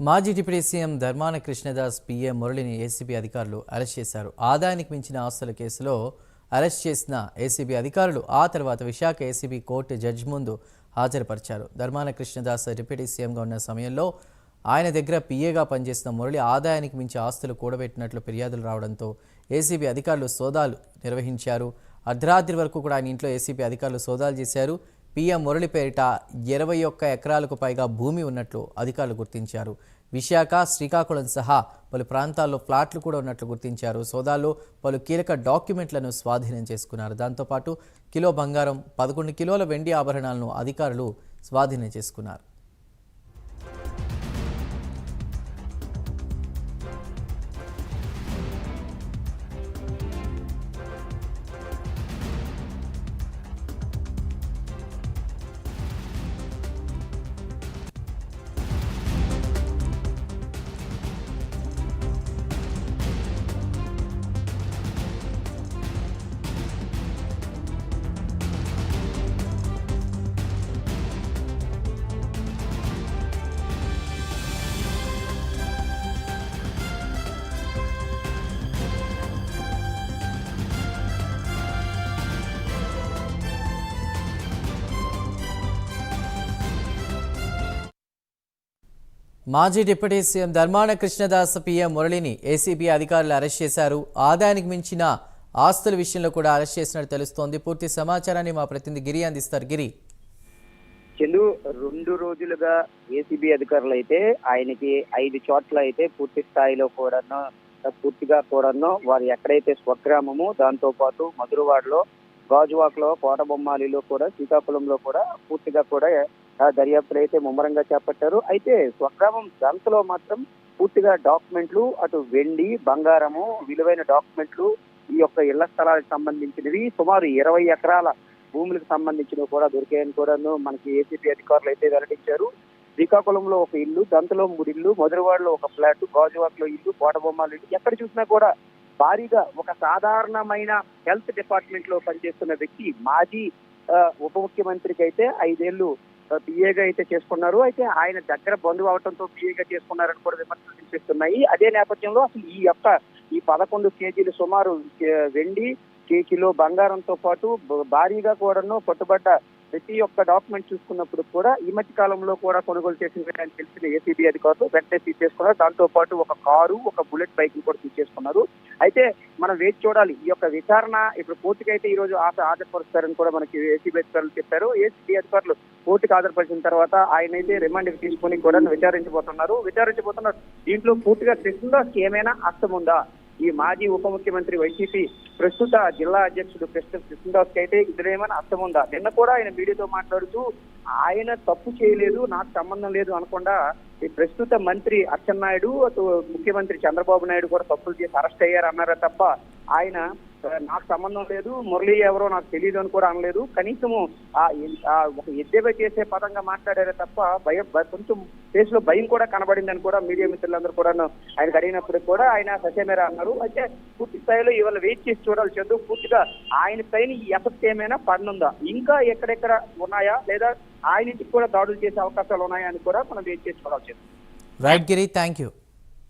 మాజీ deputy CM Dharmana Krishnadas PA మురళిని ACB అధికారులు అరెస్ట్ చేశారు. ఆదాయానికి మించిన ఆస్తుల కేసులో అరెస్ట్ చేసిన ఏసీబీ అధికారులు ఆ తర్వాత విశాఖ ఏసీబీ కోర్టు జడ్జి ముందు హాజరుపరిచారు. ధర్మాన కృష్ణదాస్ డిప్యూటీ సీఎంగా ఉన్న సమయంలో ఆయన దగ్గర పిఏగా పనిచేసిన మురళి ఆదాయానికి మించి ఆస్తులు కూడబెట్టినట్లు ఫిర్యాదులు రావడంతో ఏసీబీ అధికారులు సోదాలు నిర్వహించారు. అర్ధరాత్రి వరకు కూడా ఆయన ఇంట్లో ఏసీబీ అధికారులు సోదాలు చేశారు. పిఎం మురళి పేరిట 21 ఎకరాలకు పైగా భూమి ఉన్నట్లు అధికారులు గుర్తించారు. విశాఖ, శ్రీకాకుళం సహా పలు ప్రాంతాల్లో ఫ్లాట్లు కూడా ఉన్నట్లు గుర్తించారు. సోదాల్లో పలు కీలక డాక్యుమెంట్లను స్వాధీనం చేసుకున్నారు. దాంతోపాటు కిలో బంగారం, 11 కిలోల వెండి ఆభరణాలను అధికారులు స్వాధీనం చేసుకున్నారు. మాజీ deputy CM Dharmana Krishnadas PM మురళిని ఏసీబీ అధికారులు అరెస్ట్ చేశారు. ఆదాయానికి మించిన ఆస్తుల విషయంలో కూడా అరెస్ట్ చేసినట్టు తెలుస్తోంది. పూర్తి సమాచారాన్ని మా ప్రతినిధి గిరి అందిస్తారు. గిరి, చందు, 2 రోజులుగా ఏసీబీ అధికారులు అయితే ఆయనకి 5 చోట్ల అయితే పూర్తి స్థాయిలో పూర్తిగా వారు ఎక్కడైతే స్వగ్రామము, దాంతో పాటు మధురవాడలో, గాజువాకలో, కోటబొమ్మాలిలో కూడా, శ్రీకాకుళంలో కూడా పూర్తిగా కూడా దర్యాప్తులు అయితే ముమ్మరంగా చేపట్టారు. అయితే స్వగ్రామం దంతలో మాత్రం పూర్తిగా డాక్యుమెంట్లు, అటు వెండి, బంగారము, విలువైన డాక్యుమెంట్లు, ఈ యొక్క ఇళ్ల స్థలాలకు సంబంధించినవి సుమారు 20 ఎకరాల భూములకు సంబంధించినవి కూడా దొరికాయని కూడా మనకి ఏసీబీ అధికారులు అయితే వెల్లడించారు. శ్రీకాకుళంలో ఒక ఇల్లు, దంతలో 3 ఇల్లు, మధురవాడలో ఒక ఫ్లాట్, గాజువాకలో ఇల్లు, కోటబొమ్మాలి ఇల్లు, ఎక్కడ చూసినా కూడా భారీగా ఒక సాధారణమైన హెల్త్ డిపార్ట్మెంట్ లో పనిచేస్తున్న వ్యక్తి మాజీ ఉప ముఖ్యమంత్రికి అయితే 5 ఏళ్లు పిఏగా అయితే చేసుకున్నారు. అయితే ఆయన దగ్గర బంధువు అవడంతో పిఏగా చేసుకున్నారని కూడా విమర్శలు వినిపిస్తున్నాయి. అదే నేపథ్యంలో అసలు ఈ 11 కేజీలు సుమారు వెండి, కిలో బంగారంతో పాటు భారీగా కూడాను పట్టుబడ్డ ప్రతి ఒక్క డాక్యుమెంట్ చూసుకున్నప్పుడు కూడా ఈ మధ్య కాలంలో కూడా కొనుగోలు చేసిన తెలిసిన ఏసీబీ అధికారులు వెంటనే సీజ్ చేసుకున్నారు. దాంతో పాటు ఒక కారు, ఒక బుల్లెట్ బైక్ కూడా సీజ్ చేసుకున్నారు. అయితే మనం వేచి చూడాలి. ఈ యొక్క విచారణ ఇప్పుడు కోర్టుకి అయితే ఈ రోజు హాజరుపరుస్తారని కూడా మనకి ఏసీబీ అధికారులు చెప్పారు. ఏసీబీ అధికారులు కోర్టుకు హాజరుపరిచిన తర్వాత ఆయన అయితే రిమాండ్కి తీసుకుని కూడా విచారించబోతున్నారు. దీంట్లో పూర్తిగా కృష్ణదాస్కి ఏమైనా అర్థం ఉందా? ఈ మాజీ ఉప ముఖ్యమంత్రి వైసీపీ ప్రస్తుత జిల్లా అధ్యక్షుడు కృష్ణదాస్ కి అయితే ఇందులో ఏమైనా అర్థం ఉందా? నిన్న కూడా ఆయన మీడియాతో మాట్లాడుతూ ఆయన తప్పు చేయలేదు, నాకు సంబంధం లేదు అనకుండా ఈ ప్రస్తుత మంత్రి అచ్చెన్నాయుడు, అటు ముఖ్యమంత్రి చంద్రబాబు నాయుడు కూడా తప్పులు చేసి అరెస్ట్ అయ్యారు అన్నారా తప్ప ఆయన నాకు సంబంధం లేదు, మురళి ఎవరో నాకు తెలియదు అని కూడా అనలేదు. కనీసము ఒక ఎద్దేవా చేసే పదంగా మాట్లాడారే తప్ప కొంచెం ఫేస్ లో భయం కూడా కనబడిందని కూడా మీడియా మిత్రులందరూ కూడా ఆయనకు అడిగినప్పుడు కూడా ఆయన ససేమేరా అన్నారు. అయితే పూర్తి స్థాయిలో ఇవాళ వెయిట్ చేసి చూడాలి చందు. పూర్తిగా ఆయన పైన ఈ ఎఫెక్ట్ ఏమైనా పడనుందా, ఇంకా ఎక్కడెక్కడ ఉన్నాయా, లేదా ఆయన ఇంటికి కూడా దాడులు చేసే అవకాశాలు ఉన్నాయా అని కూడా మనం వెయిట్ చేసి చూడాలి Chandu. Right Giri, thank you.